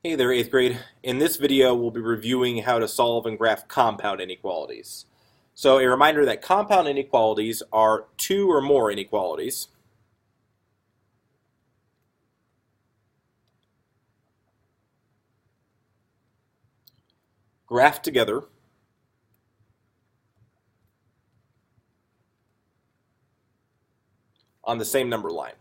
Hey there, 8th grade. In this video, we'll be reviewing how to solve and graph compound inequalities. So a reminder that compound inequalities are two or more inequalities graphed together on the same number line.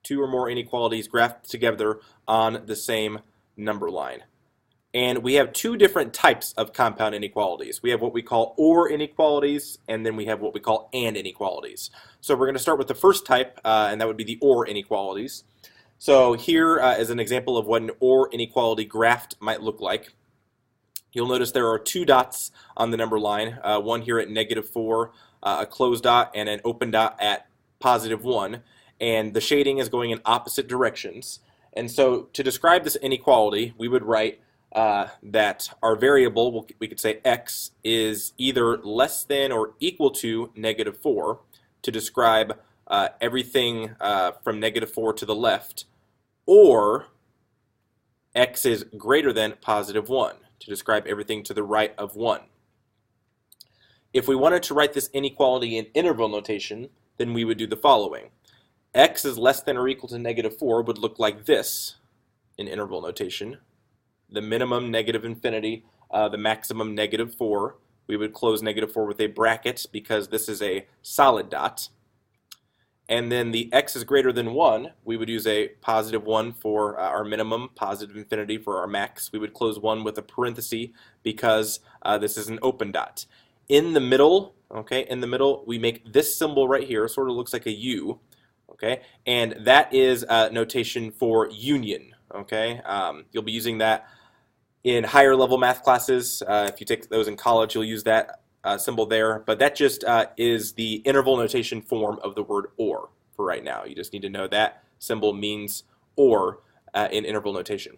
Two or more inequalities graphed together on the same number line. And we have two different types of compound inequalities. We have what we call OR inequalities, and then we have what we call AND inequalities. So we're going to start with the first type, and that would be the OR inequalities. So here is an example of what an OR inequality graphed might look like. You'll notice there are two dots on the number line, one here at -4, a closed dot, and an open dot at +1. And the shading is going in opposite directions. And so to describe this inequality, we would write that our variable, we could say x, is either less than or equal to -4 to describe everything from -4 to the left, or x is greater than +1 to describe everything to the right of 1. If we wanted to write this inequality in interval notation, then we would do the following. X is less than or equal to -4 would look like this in interval notation. The minimum -infinity, the maximum -4. We would close -4 with a bracket because this is a solid dot. And then the x is greater than 1, we would use a +1 for our minimum, +infinity for our max. We would close 1 with a parenthesis because this is an open dot. In the middle, we make this symbol right here, sort of looks like a U, okay? And that is notation for union, okay? You'll be using that in higher level math classes. If you take those in college, you'll use that symbol there, but that just is the interval notation form of the word OR for right now. You just need to know that symbol means OR in interval notation.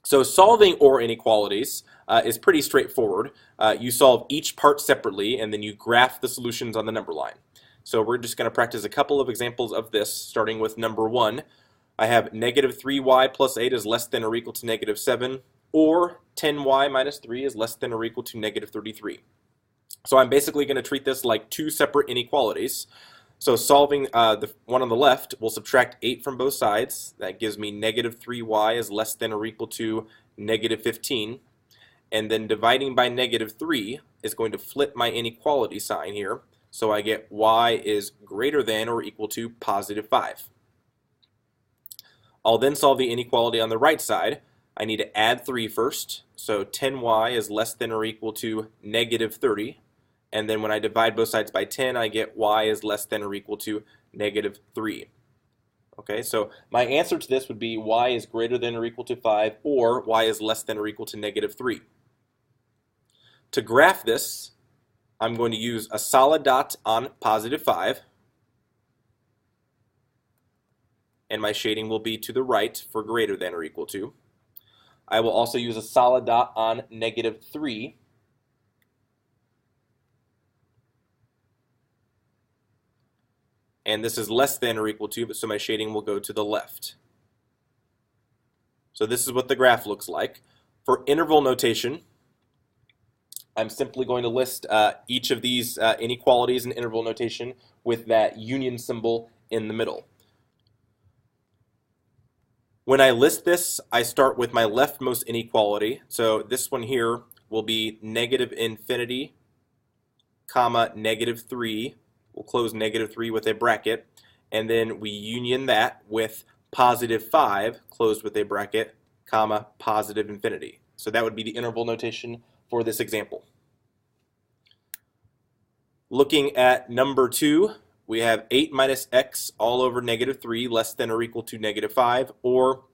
So solving OR inequalities is pretty straightforward. You solve each part separately and then you graph the solutions on the number line. So we're just going to practice a couple of examples of this, starting with number 1. I have -3y plus 8 is less than or equal to -7, or 10y minus 3 is less than or equal to -33. So I'm basically going to treat this like two separate inequalities. So solving the one on the left, we'll subtract 8 from both sides. That gives me -3y is less than or equal to -15. And then dividing by -3 is going to flip my inequality sign here. So I get y is greater than or equal to +5. I'll then solve the inequality on the right side. I need to add 3 first, so 10y is less than or equal to -30, and then when I divide both sides by 10, I get y is less than or equal to -3. Okay, so my answer to this would be y is greater than or equal to 5, or y is less than or equal to -3. To graph this, I'm going to use a solid dot on +5, and my shading will be to the right for greater than or equal to. I will also use a solid dot on -3. And this is less than or equal to, so my shading will go to the left. So this is what the graph looks like. For interval notation, I'm simply going to list each of these inequalities in interval notation with that union symbol in the middle. When I list this, I start with my leftmost inequality. So this one here will be -infinity, comma, -3. We'll close -3 with a bracket. And then we union that with +5, closed with a bracket, comma, +infinity. So that would be the interval notation for this example. Looking at number 2, we have 8 minus x all over -3 less than or equal to -5, or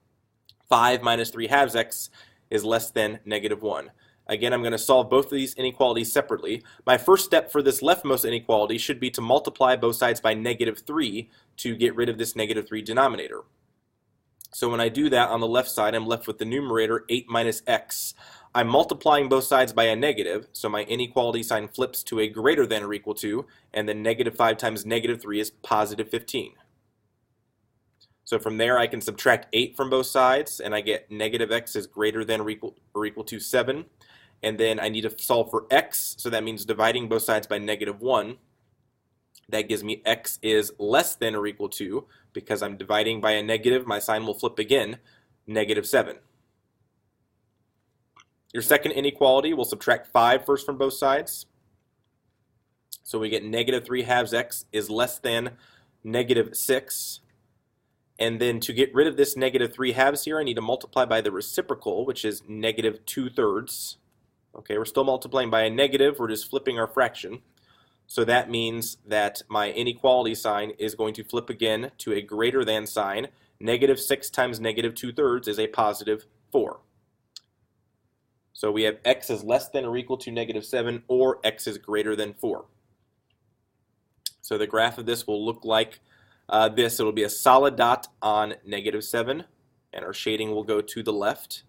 5 minus 3 halves x is less than -1. Again, I'm going to solve both of these inequalities separately. My first step for this leftmost inequality should be to multiply both sides by -3 to get rid of this -3 denominator. So when I do that on the left side, I'm left with the numerator 8 minus x. I'm multiplying both sides by a negative, so my inequality sign flips to a greater than or equal to, and then -5 times -3 is +15. So from there I can subtract 8 from both sides, and I get negative x is greater than or equal to 7. And then I need to solve for x, so that means dividing both sides by negative 1. That gives me x is less than or equal to, because I'm dividing by a negative, my sign will flip again, negative 7. Your second inequality, we'll subtract 5 first from both sides. So we get negative 3 halves x is less than negative 6. And then to get rid of this negative 3 halves here, I need to multiply by the reciprocal, which is negative 2/3. Okay, we're still multiplying by a negative, we're just flipping our fraction. So that means that my inequality sign is going to flip again to a greater than sign. Negative 6 times negative 2/3 is a positive 4. So we have x is less than or equal to negative 7, or x is greater than 4. So the graph of this will look like this. It will be a solid dot on negative 7, and our shading will go to the left.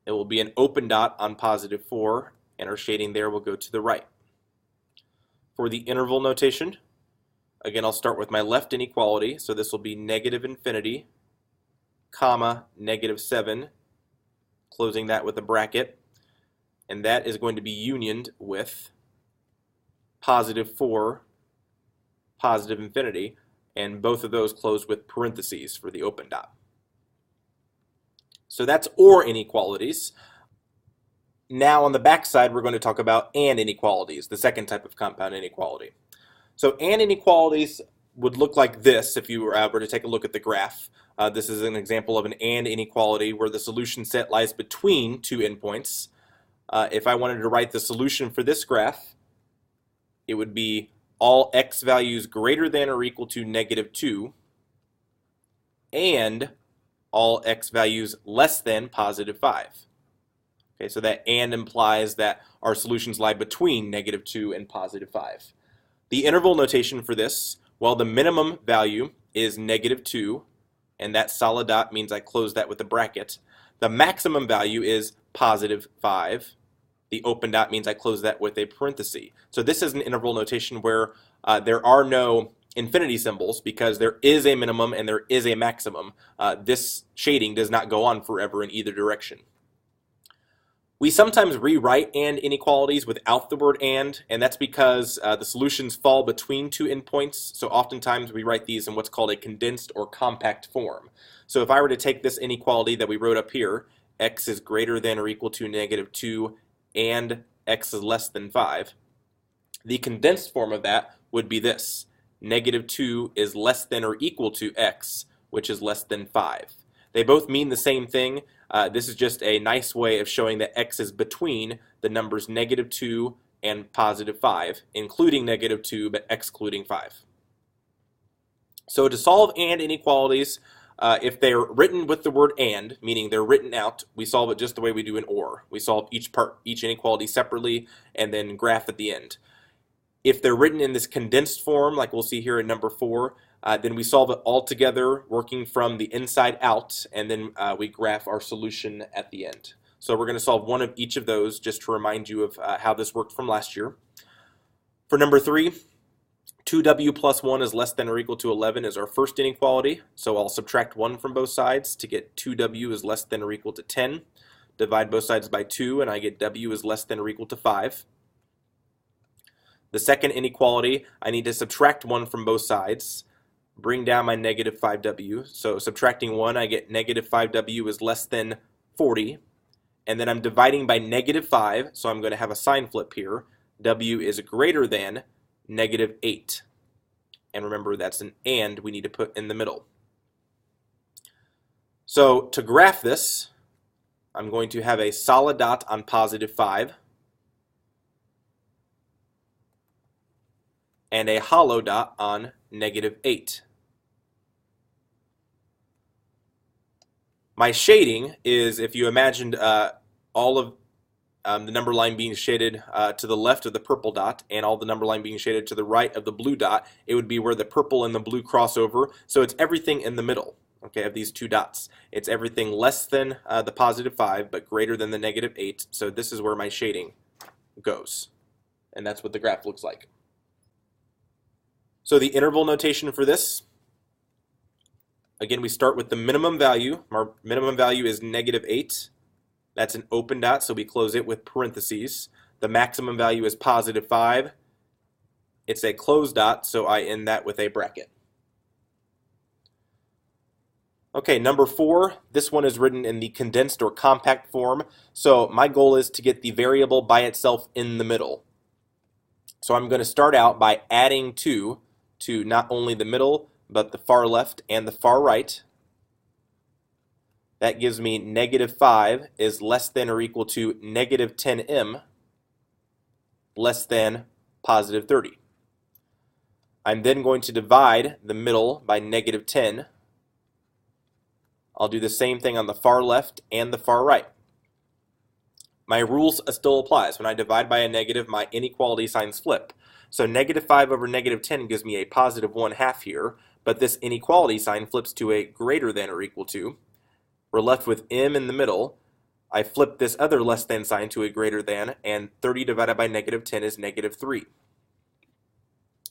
It will be an open dot on positive 4, and our shading there will go to the right. For the interval notation, again, I'll start with my left inequality. So this will be negative infinity, comma, negative 7, closing that with a bracket. And that is going to be unioned with positive 4, positive infinity, and both of those close with parentheses for the open dot. So that's or inequalities. Now on the back side, we're going to talk about and inequalities, the second type of compound inequality. So and inequalities would look like this if you were to take a look at the graph. This is an example of an and inequality where the solution set lies between two endpoints. If I wanted to write the solution for this graph, it would be all x values greater than or equal to negative 2 and all x values less than positive 5. Okay, so that and implies that our solutions lie between negative 2 and positive 5. The interval notation for this, well, the minimum value is negative 2, and that solid dot means I close that with a bracket. The maximum value is positive 5. The open dot means I close that with a parenthesis. So this is an interval notation where there are no infinity symbols because there is a minimum and there is a maximum. This shading does not go on forever in either direction. We sometimes rewrite and inequalities without the word and that's because the solutions fall between two endpoints. So oftentimes we write these in what's called a condensed or compact form. So if I were to take this inequality that we wrote up here, x is greater than or equal to negative 2 and x is less than 5, the condensed form of that would be this. Negative 2 is less than or equal to x, which is less than 5. They both mean the same thing. This is just a nice way of showing that x is between the numbers negative 2 and positive 5, including negative 2 but excluding 5. So to solve and inequalities, if they're written with the word and, meaning they're written out, we solve it just the way we do an or. We solve each inequality separately and then graph at the end. If they're written in this condensed form, like we'll see here in number 4, then we solve it all together, working from the inside out, and then we graph our solution at the end. So we're going to solve one of each of those just to remind you of how this worked from last year. For number 3, 2w plus 1 is less than or equal to 11 is our first inequality. So I'll subtract 1 from both sides to get 2w is less than or equal to 10. Divide both sides by 2, and I get w is less than or equal to 5. The second inequality, I need to subtract 1 from both sides, bring down my negative 5w. So subtracting 1, I get negative 5w is less than 40. And then I'm dividing by negative 5, so I'm going to have a sign flip here. W is greater than negative 8. And remember, that's an and we need to put in the middle. So to graph this, I'm going to have a solid dot on positive 5. And a hollow dot on negative 8. My shading is, if you imagined all of the number line being shaded to the left of the purple dot and all the number line being shaded to the right of the blue dot, it would be where the purple and the blue cross over. So it's everything in the middle, okay, of these two dots. It's everything less than the positive 5 but greater than the negative 8. So this is where my shading goes. And that's what the graph looks like. So the interval notation for this, Again, we start with the minimum value. Our minimum value is -8. That's an open dot, so we close it with parentheses. The maximum value is +5. It's a closed dot, so I end that with a bracket. Okay, number 4, this one is written in the condensed or compact form. So my goal is to get the variable by itself in the middle. So I'm going to start out by adding 2 to not only the middle, but the far left and the far right. That gives me -5 is less than or equal to -10m less than +30. I'm then going to divide the middle by -10. I'll do the same thing on the far left and the far right. My rules still applies. When I divide by a negative, my inequality signs flip. So -5 over -10 gives me a +1/2 here, but this inequality sign flips to a greater than or equal to. We're left with m in the middle. I flip this other less than sign to a greater than, and 30 divided by -10 is -3.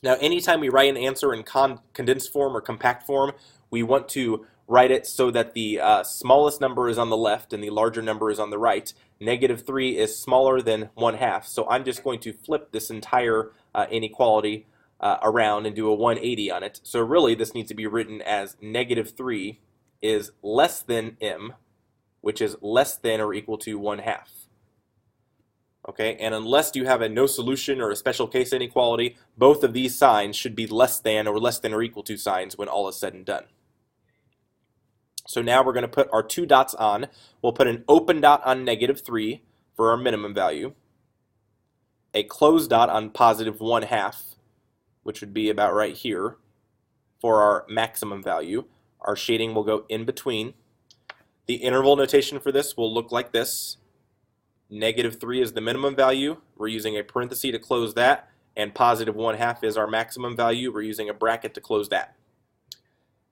Now, anytime we write an answer in condensed form or compact form, we want to write it so that the smallest number is on the left and the larger number is on the right. -3 is smaller than 1/2, so I'm just going to flip this entire inequality around and do a 180 on it. So really, this needs to be written as -3 is less than m, which is less than or equal to 1/2. Okay, and unless you have a no solution or a special case inequality, both of these signs should be less than or equal to signs when all is said and done. So now we're going to put our 2 dots on. We'll put an open dot on -3 for our minimum value, a closed dot on +1/2, which would be about right here, for our maximum value. Our shading will go in between. The interval notation for this will look like this. -3 is the minimum value. We're using a parenthesis to close that, and +1/2 is our maximum value. We're using a bracket to close that.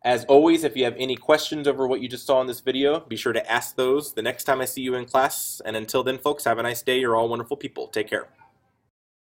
As always, if you have any questions over what you just saw in this video, be sure to ask those the next time I see you in class. And until then, folks, have a nice day. You're all wonderful people. Take care.